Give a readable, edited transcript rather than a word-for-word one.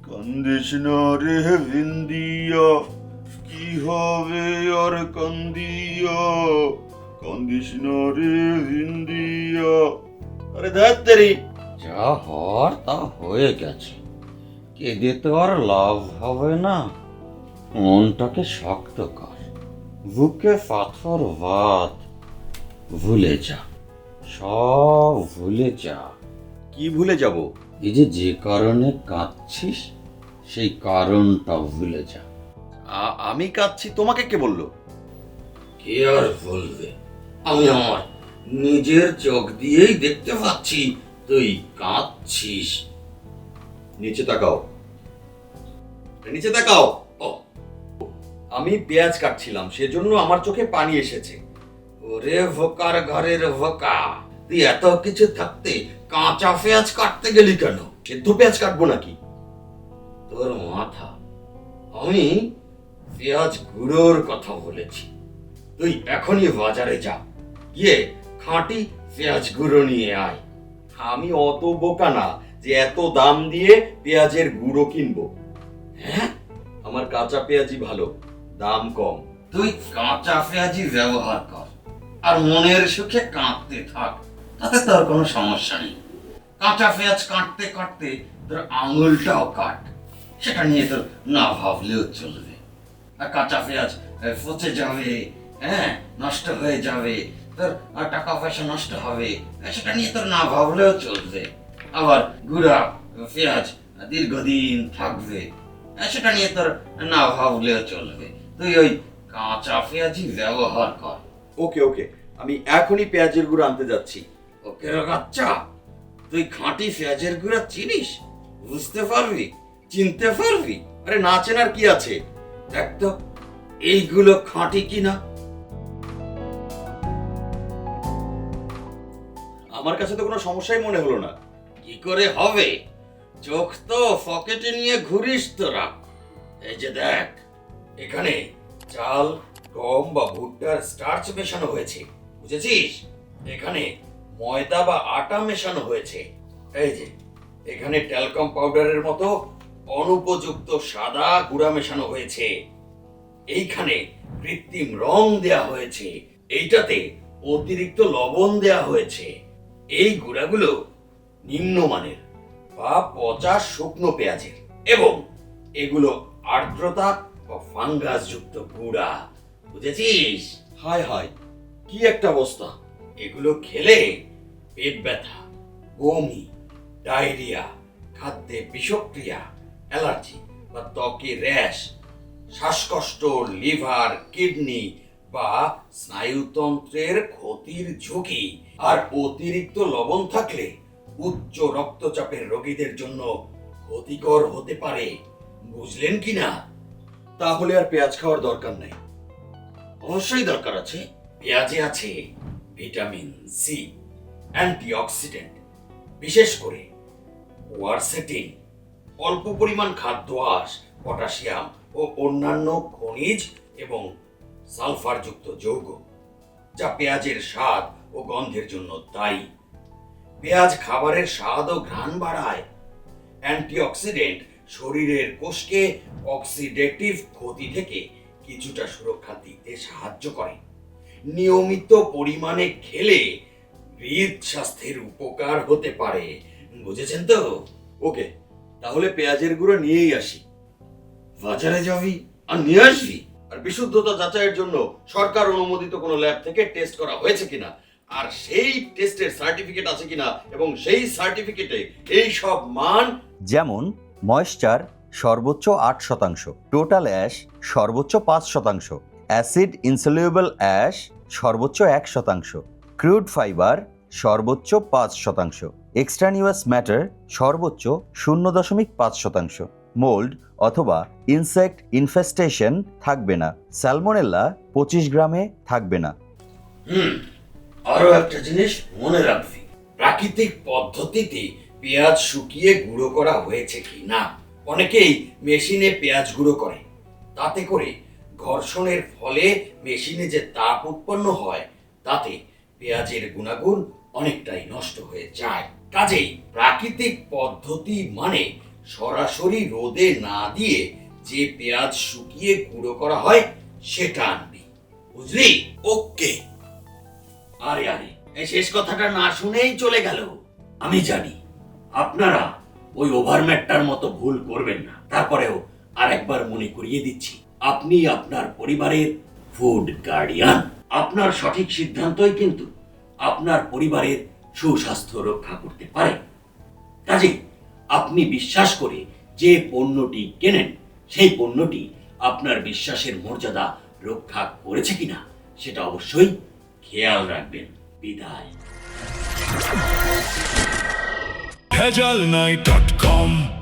কান্দিস না রে ভিন্দিয়া, কি হবে আর কান্দিয়া, কান্দিস না রে ভিন্দিয়া। আরে ধ্যাত্তেরি, যা হওয়ার তা হয়ে গেছে, কেঁদে তো আর লাভ হবে না। মনটাকে শক্ত কর, বুকে পাথর বাঁধ, ভুলে যা, সব ভুলে যা। কি ভুলে যাব? এই যে কারণে কাঁদছিস, সেই কারণটা ভুলে যা। আমি কাঁদছি তোমাকে কে বললো? কে আর বলবে? আমি আমার নিজের চোখ দিয়েই দেখতে পাচ্ছি তুই কাঁদছিস। নিচে তাকাও, নিচে তাকাও। ও, আমি পেঁয়াজ কাটছিলাম, সেজন্য আমার চোখে পানি এসেছে। ওরে ভোকার ঘরের ভোকা, তুই এত কিছু থাকতে কাঁচা পেঁয়াজ কাটতে গেলি কেন? সেদ্ধ পেঁয়াজ কাটবো নাকি? তোর মাথা, আমি পেঁয়াজ গুঁড়োর কথা বলেছি। তুই এখনই বাজারে যা, গিয়ে খাঁটি পেঁয়াজ গুঁড়ো নিয়ে আয়। আমি অত বোকা না যে এত দাম দিয়ে পেঁয়াজের গুঁড়ো কিনবো। হ্যাঁ, আমার কাঁচা পেঁয়াজই ভালো, দাম কম। তুই কাঁচা পেঁয়াজই ব্যবহার কর, আর মনের সুখে কাঁদতে থাক, তাতে তোর কোনো সমস্যা নেই। কাঁচা পেঁয়াজ কাটতে কাটতে তোর আঙুলটাও কাট, সেটা নিয়ে তোর না ভাবলেও চলবে। আর কাঁচা পেঁয়াজ পচে যাবে, হ্যাঁ, নষ্ট হয়ে যাবে, তোর টাকা পয়সা নষ্ট হবে, সেটা নিয়ে তোর না ভাবলেও চলবে। আবার গুঁড়া পেঁয়াজ দীর্ঘদিন থাকবে, সেটা নিয়ে তোর না ভাবলেও চলবে। তুই ওই কাঁচা পেঁয়াজই ব্যবহার কর। ওকে ওকে, আমি এখনই পেঁয়াজের গুঁড়ো আনতে যাচ্ছি। ওকে বাচ্চা, তুই খাঁটি পেঁয়াজের গুঁড়া চিনিস, বুঝতে পারবি, চিনতে পারবি? আরে না চেনার কি আছে? দেখ তো এইগুলো খাঁটি কিনা। আমার কাছে তো কোনো সমস্যাই মনে হলো না। কি করে হবে? চোখ তো পকেটে নিয়ে ঘুরিস তোরা। এই যে দেখ, এখানে চাল, গম বা ভুট্টার স্টার্চ মেশানো হয়েছে, বুঝেছিস? এখানে ময়দা বা আটা মেশানো হয়েছে। এই যে এখানে ট্যালকাম পাউডারের মতো অনুপযুক্ত সাদা গুঁড়া মেশানো হয়েছে। এইখানে কৃত্রিম রং দেয়া হয়েছে, এইটাতে অতিরিক্ত লবণ দেয়া হয়েছে। এই গুঁড়াগুলো নিম্নমানের বা পচা শুকনো পেঁয়াজের, এবং এগুলো আর্দ্রতা বা ফাঙ্গাস যুক্ত গুঁড়া, বুঝেছিস? হায় হায়, কি একটা অবস্থা! এগুলো খেলে পেট ব্যথা, বমি, ডায়রিয়া, খাদ্যে বিষক্রিয়া, অ্যালার্জি বা ত্বকে র্যাশ, শ্বাসকষ্ট, লিভার, কিডনি বা স্নায়ুতন্ত্রের ক্ষতির ঝুঁকি, আর অতিরিক্ত লবণ থাকলে উচ্চ রক্তচাপের রোগীদের জন্য ক্ষতিকর হতে পারে। বুঝলেন কি না? তাহলে আর পেঁয়াজ খাওয়ার দরকার নাই। অবশ্যই দরকার আছে। পেঁয়াজে আছে ভিটামিন সি, অ্যান্টিঅক্সিডেন্ট, বিশেষ করে কোয়ারসেটিন, অল্প পরিমাণ খাদ্য আঁশ, পটাশিয়াম ও অন্যান্য খনিজ এবং সালফারযুক্ত যৌগ, যা পেঁয়াজের স্বাদ ও গন্ধের জন্য দায়ী। পেঁয়াজ খাবারের স্বাদ ও ঘ্রাণ বাড়ায়। অ্যান্টিঅক্সিডেন্ট শরীরের কোষকে অক্সিডেটিভ ক্ষতি থেকে কিছুটা সুরক্ষা দিতে সাহায্য করে। নিয়মিত পরিমাণে খেলে হৃদস্বাস্থ্যের উপকার হতে পারে। বুঝেছেন তো? ওকে, তাহলে পেঁয়াজের গুঁড়ো নিয়েই আসি। বাজারে যাবি আর নিয়ে আসবি। আর বিশুদ্ধতা যাচাইয়ের জন্য সরকার অনুমোদিত কোনো ল্যাব থেকে টেস্ট করা হয়েছে কিনা, আর সেই টেস্টের সার্টিফিকেট আছে কিনা, এবং সেই সার্টিফিকেটে এই সব মান, যেমন ময়েশ্চার সর্বোচ্চ 8%, টোটাল অ্যাশ সর্বোচ্চ 5%, অ্যাসিড ইনসলিউবল অ্যাশ সর্বোচ্চ 1%, ক্রুড ফাইবার সর্বোচ্চ 5%, এক্সট্রানিউয়াস ম্যাটার সর্বোচ্চ 0.5%, মোল্ড অথবা ইনসেক্ট ইনফেস্টেশন থাকবে না, স্যালমোনেলা 25 গ্রামে থাকবে না। আরো একটা জিনিস মনে রাখবি, প্রাকৃতিক পদ্ধতিতে পেঁয়াজ শুকিয়ে গুঁড়ো করা হয়েছে কি না। অনেকেই মেশিনে পেঁয়াজ গুঁড়ো করে, তাতে করে ঘর্ষণের ফলে মেশিনে যে তাপ উৎপন্ন হয়, তাতে পেঁয়াজের গুণাগুণ অনেকটাই নষ্ট হয়ে যায়। কাজেই প্রাকৃতিক পদ্ধতি মানে সরাসরি রোদে না দিয়ে যে পেঁয়াজ শুকিয়ে গুঁড়ো করা হয় সেটা আনবি, বুঝলি? ওকে। আরে আরে, এই শেষ কথাটা না শুনেই চলে গেল। আমি জানি আপনারা ওই ওভারম্যাটটার মতো ভুল করবেন না, তারপরেও আরেকবার মনে করিয়ে দিচ্ছি, আপনি আপনার পরিবারের ফুড গার্ডিয়ান। আপনার সঠিক সিদ্ধান্তই কিন্তু আপনার পরিবারের সুস্বাস্থ্য রক্ষা করতে পারে। কাজেই আপনি বিশ্বাস করে যে পণ্যটি কেনেন, সেই পণ্যটি আপনার বিশ্বাসের মর্যাদা রক্ষা করেছে কিনা সেটা অবশ্যই খেয়াল রাখবেন। বিদায়। ভেজালনাই.com